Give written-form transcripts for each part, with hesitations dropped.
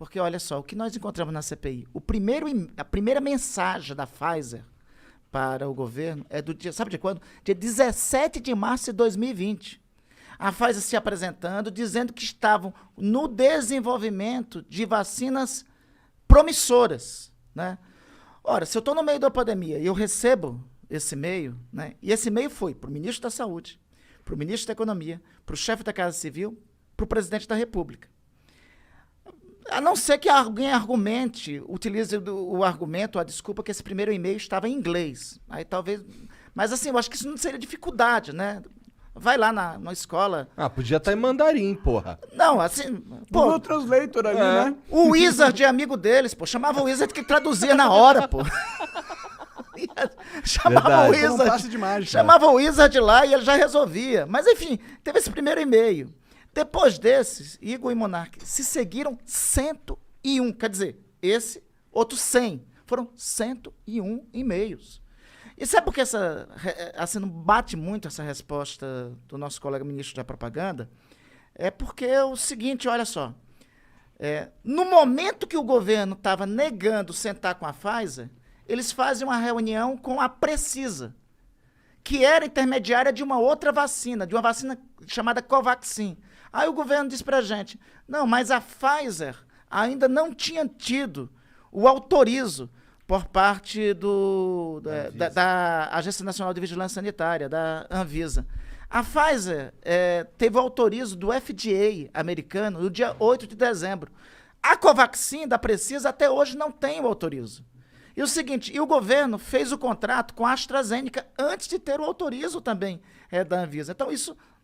Porque, olha só, o que nós encontramos na CPI, a primeira mensagem da Pfizer para o governo é do dia, sabe de quando? Dia 17 de março de 2020. A Pfizer se apresentando, dizendo que estavam no desenvolvimento de vacinas promissoras, né? Ora, se eu estou no meio da pandemia e eu recebo esse e-mail, né? E esse e-mail foi para o ministro da Saúde, para o ministro da Economia, para o chefe da Casa Civil, para o presidente da República. A não ser que alguém argumente, utilize o argumento, a desculpa que esse primeiro e-mail estava em inglês. Aí talvez... Mas assim, eu acho que isso não seria dificuldade, né? Vai lá na escola. Ah, podia estar em mandarim, porra. Não, assim... Pô, Google Translator ali, né? o Wizard é amigo deles, pô. Chamava o Wizard que traduzia na hora, pô. Chamava Verdade. o Como um Wizard. passe de mágica. Chamava o Wizard lá e ele já resolvia. Mas enfim, teve esse primeiro e-mail. Depois desses, Igor e Monark se seguiram 101. Quer dizer, esse, outros 100. Foram 101 e-mails. E sabe por que assim, não bate muito essa resposta do nosso colega ministro da Propaganda? É porque é o seguinte, olha só. No momento que o governo estava negando sentar com a Pfizer, eles fazem uma reunião com a Precisa, que era intermediária de uma outra vacina, de uma vacina chamada Covaxin. Aí o governo disse pra gente, não, mas a Pfizer ainda não tinha tido o autorizo por parte da Agência Nacional de Vigilância Sanitária, da Anvisa. A Pfizer teve o autorizo do FDA americano no dia 8 de dezembro. A Covaxin da Precisa até hoje não tem o autorizo. E o seguinte, o governo fez o contrato com a AstraZeneca antes de ter o autorizo também da Anvisa. Então,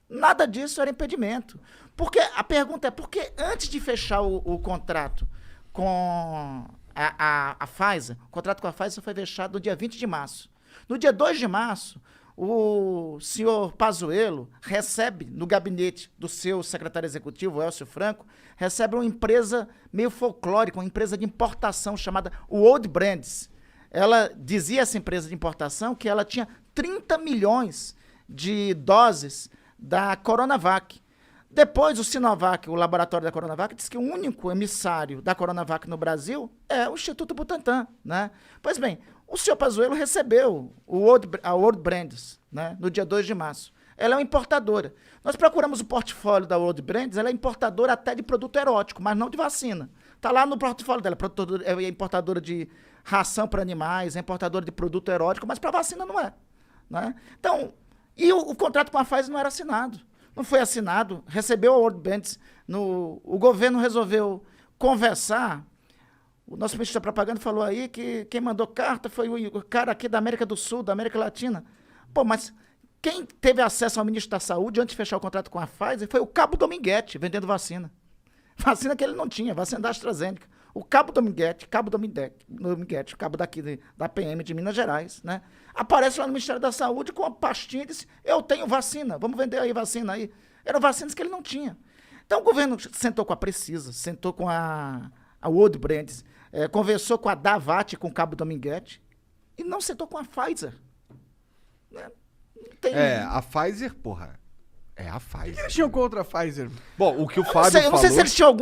nada disso era impedimento. Porque a pergunta é, por que antes de fechar o contrato com a Pfizer, o contrato com a Pfizer foi fechado no dia 20 de março. No dia 2 de março, o senhor Pazuello recebe no gabinete do seu secretário executivo, Elcio Franco, recebe uma empresa meio folclórica, uma empresa de importação chamada World Brands. Ela dizia, essa empresa de importação, que ela tinha 30 milhões de doses da Coronavac. Depois, o Sinovac, o laboratório da Coronavac, disse que o único emissário da Coronavac no Brasil é o Instituto Butantan, né? Pois bem, o senhor Pazuello recebeu a World Brands, né, no dia 2 de março. Ela é uma importadora. Nós procuramos o portfólio da World Brands, ela é importadora até de produto erótico, mas não de vacina. Está lá no portfólio dela, é importadora de ração para animais, é importadora de produto erótico, mas para vacina não é, né? Então, e o contrato com a Pfizer não era assinado. Não foi assinado, recebeu a World Brands, o governo resolveu conversar. O nosso ministro da Propaganda falou aí que quem mandou carta foi o cara aqui da América do Sul, da América Latina. Pô, mas quem teve acesso ao ministro da Saúde antes de fechar o contrato com a Pfizer foi o Cabo Dominguete, vendendo vacina. Vacina que ele não tinha, vacina da AstraZeneca. O Cabo Dominguete, o cabo daqui da PM de Minas Gerais, né? Aparece lá no Ministério da Saúde com uma pastinha e disse, eu tenho vacina, vamos vender aí vacina aí. Eram vacinas que ele não tinha. Então o governo sentou com a Precisa, sentou com a World Brands, conversou com a Davat, com o Cabo Dominguete, e não sentou com a Pfizer. Né? A Pfizer, porra. É a Pfizer. O que eles tinham contra a Pfizer? Bom, o que o Fábio Eu não sei falou... se eles tinham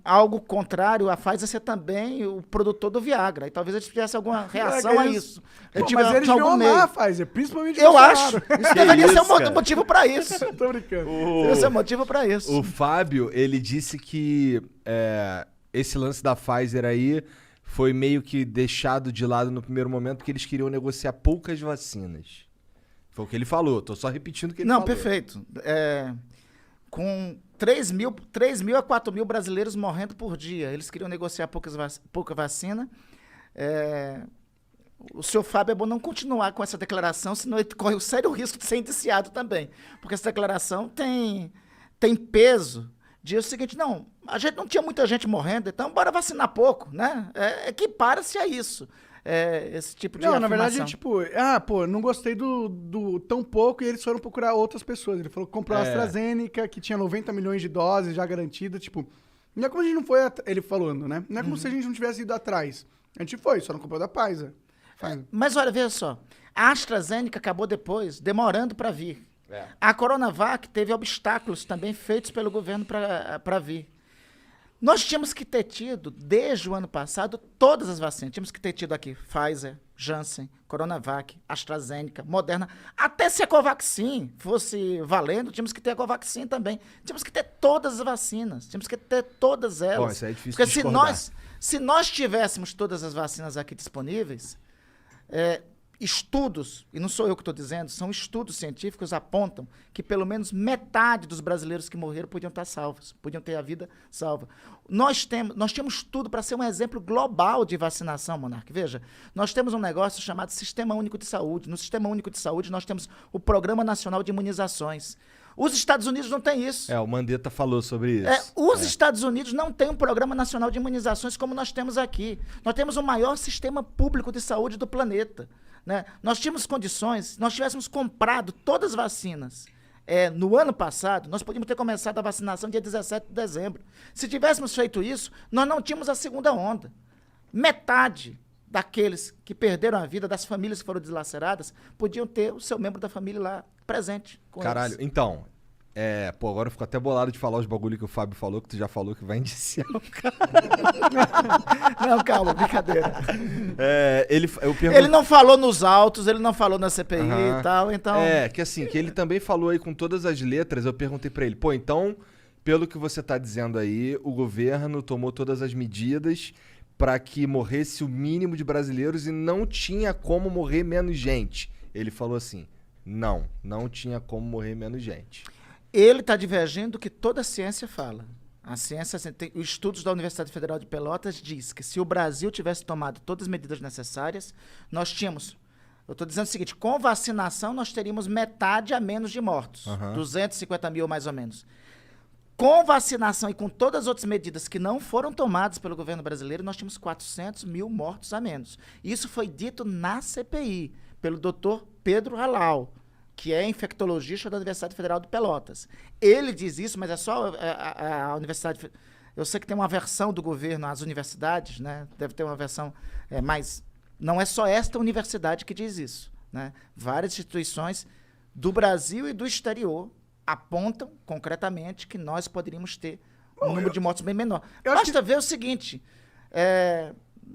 algo contrário a Pfizer ser também o produtor do Viagra. E talvez eles tivessem alguma reação a isso. Pô, mas eles deviam amar a Pfizer, principalmente eu Bolsonaro. acho. Isso deveria ser cara? motivo para isso. Tô brincando. Deveria ser motivo para isso. O Fábio, ele disse que esse lance da Pfizer aí foi meio que deixado de lado no primeiro momento porque eles queriam negociar poucas vacinas. Foi o que ele falou, tô só repetindo o que ele falou. Não, perfeito. Com 3 mil a 4 mil brasileiros morrendo por dia, eles queriam negociar pouca vacina. O senhor Fábio é bom não continuar com essa declaração, senão ele corre o sério risco de ser indiciado também. Porque essa declaração tem peso de o seguinte, não, a gente não tinha muita gente morrendo, então bora vacinar pouco, né? Equipara-se a isso. Esse tipo de afirmação. afirmação. Na verdade, tipo, não gostei do tão pouco e eles foram procurar outras pessoas. Ele falou que comprou a AstraZeneca, que tinha 90 milhões de doses já garantidas, tipo... Não é como a gente não foi... Ele falando, né? Não é como se a gente não tivesse ido atrás. A gente foi, só não comprou da Pfizer. Mas olha, veja só. A AstraZeneca acabou depois, demorando para vir. A Coronavac teve obstáculos também feitos pelo governo para vir. Nós tínhamos que ter tido, desde o ano passado, todas as vacinas. Tínhamos que ter tido aqui Pfizer, Janssen, Coronavac, AstraZeneca, Moderna. Até se a Covaxin fosse valendo, tínhamos que ter a Covaxin também. Tínhamos que ter todas as vacinas. Tínhamos que ter todas elas. Bom, isso aí é difícil Porque de discordar. se nós tivéssemos todas as vacinas aqui disponíveis, estudos, e não sou eu que estou dizendo, são estudos científicos, apontam que pelo menos metade dos brasileiros que morreram podiam estar salvos, podiam ter a vida salva. Nós temos tudo para ser um exemplo global de vacinação, Monark. Veja, nós temos um negócio chamado Sistema Único de Saúde. No Sistema Único de Saúde, nós temos o Programa Nacional de Imunizações. Os Estados Unidos não têm isso. O Mandetta falou sobre isso. Os Estados Unidos não têm um Programa Nacional de Imunizações como nós temos aqui. Nós temos o maior sistema público de saúde do planeta. Né? Nós tínhamos condições, se nós tivéssemos comprado todas as vacinas no ano passado, nós podíamos ter começado a vacinação dia 17 de dezembro. Se tivéssemos feito isso, nós não tínhamos a segunda onda. Metade daqueles que perderam a vida, das famílias que foram deslaceradas, podiam ter o seu membro da família lá presente com Caralho, eles. então... agora eu fico até bolado de falar os bagulho que o Fábio falou, que tu já falou que vai indiciar o cara. Não, calma, brincadeira. Ele não falou nos autos, ele não falou na CPI e tal, então... que assim, que ele também falou aí com todas as letras, eu perguntei pra ele, então, pelo que você tá dizendo aí, o governo tomou todas as medidas pra que morresse o mínimo de brasileiros e não tinha como morrer menos gente. Ele falou assim, não tinha como morrer menos gente. Ele está divergindo do que toda a ciência fala. A ciência, os estudos da Universidade Federal de Pelotas diz que se o Brasil tivesse tomado todas as medidas necessárias, nós tínhamos... Eu estou dizendo o seguinte, com vacinação nós teríamos metade a menos de mortos. 250 mil mais ou menos. Com vacinação e com todas as outras medidas que não foram tomadas pelo governo brasileiro, nós tínhamos 400 mil mortos a menos. Isso foi dito na CPI, pelo doutor Pedro Halal, que é infectologista da Universidade Federal de Pelotas. Ele diz isso, mas é só a Universidade... Eu sei que tem uma versão do governo às universidades, né? Deve ter uma versão, mas não é só esta universidade que diz isso, né? Várias instituições do Brasil e do exterior apontam concretamente que nós poderíamos ter um número de mortos bem menor. Basta ver o seguinte...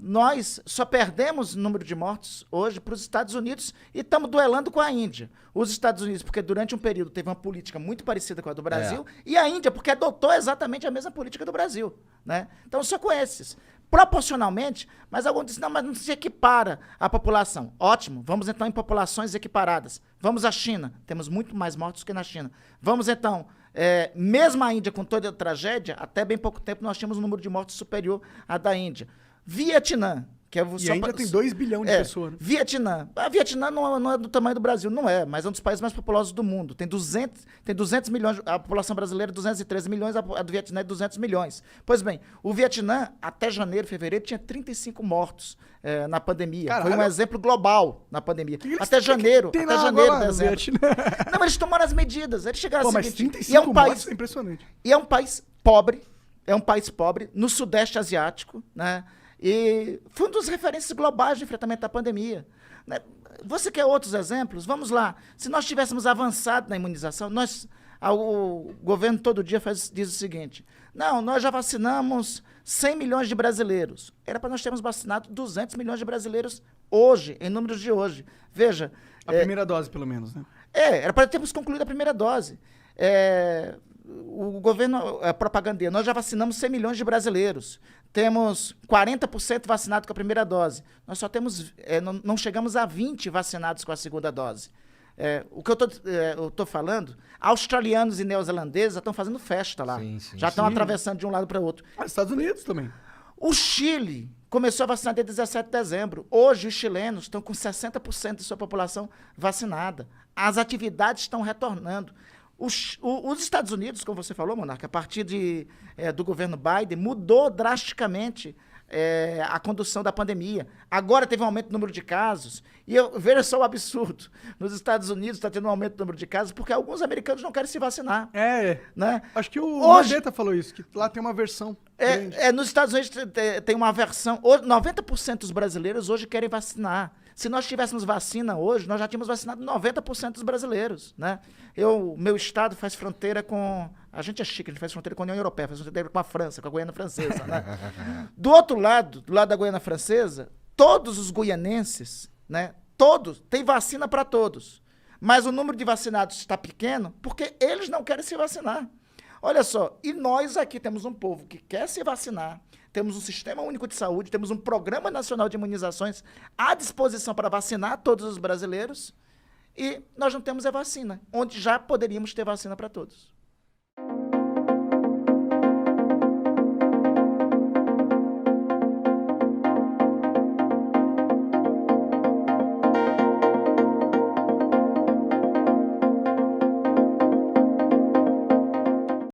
Nós só perdemos o número de mortos hoje para os Estados Unidos e estamos duelando com a Índia. Os Estados Unidos, porque durante um período teve uma política muito parecida com a do Brasil, e a Índia, porque adotou exatamente a mesma política do Brasil. Né? Então, só com esses. Proporcionalmente, mas alguns dizem, não, mas não se equipara a população. Ótimo, vamos então em populações equiparadas. Vamos à China, temos muito mais mortos que na China. Vamos então... mesmo a Índia, com toda a tragédia, até bem pouco tempo nós tínhamos um número de mortos superior à da Índia. Vietnã, que é e ainda tem 2 bilhões de pessoas. Né? Vietnã. A Vietnã não é do tamanho do Brasil, não é, mas é um dos países mais populosos do mundo. Tem 200 milhões, a população brasileira é 213 milhões, a do Vietnã é 200 milhões. Pois bem, o Vietnã, até janeiro, fevereiro, tinha 35 mortos na pandemia. Caralho. Foi um exemplo global na pandemia. Até janeiro, dezembro. Não, eles tomaram as medidas, eles chegaram a mas 35 mortos é impressionante. E é um país pobre, no Sudeste Asiático, né? E foi um dos referências globais de enfrentamento da pandemia. Né? Você quer outros exemplos? Vamos lá. Se nós tivéssemos avançado na imunização, o governo todo dia diz o seguinte, não, nós já vacinamos 100 milhões de brasileiros. Era para nós termos vacinado 200 milhões de brasileiros hoje, em números de hoje. Veja... A primeira dose, pelo menos, né? Era para termos concluído a primeira dose. O governo propagandeia, nós já vacinamos 100 milhões de brasileiros, temos 40% vacinado com a primeira dose, nós só temos, não chegamos a 20 vacinados com a segunda dose. O que eu estou falando, australianos e neozelandeses já estão fazendo festa lá, já estão atravessando de um lado para o outro. Os Estados Unidos também. O Chile começou a vacinar dia 17 de dezembro. Hoje, os chilenos estão com 60% de sua população vacinada. As atividades estão retornando. Os Estados Unidos, como você falou, Monarca, a partir do governo Biden, mudou drasticamente a condução da pandemia. Agora teve um aumento do número de casos. E veja só o absurdo. Nos Estados Unidos está tendo um aumento do número de casos porque alguns americanos não querem se vacinar. Né? Acho que o Mandetta falou isso, que lá tem uma versão. Nos Estados Unidos tem uma versão. 90% dos brasileiros hoje querem vacinar. Se nós tivéssemos vacina hoje, nós já tínhamos vacinado 90% dos brasileiros, né? Meu estado faz fronteira com... A gente é chique, a gente faz fronteira com a União Europeia, faz fronteira com a França, com a Guiana Francesa, né? Do outro lado, do lado da Guiana Francesa, todos os guianenses, né? Todos, tem vacina para todos. Mas o número de vacinados está pequeno porque eles não querem se vacinar. Olha só, e nós aqui temos um povo que quer se vacinar, temos um sistema único de saúde, temos um programa nacional de imunizações à disposição para vacinar todos os brasileiros e nós não temos a vacina, onde já poderíamos ter vacina para todos.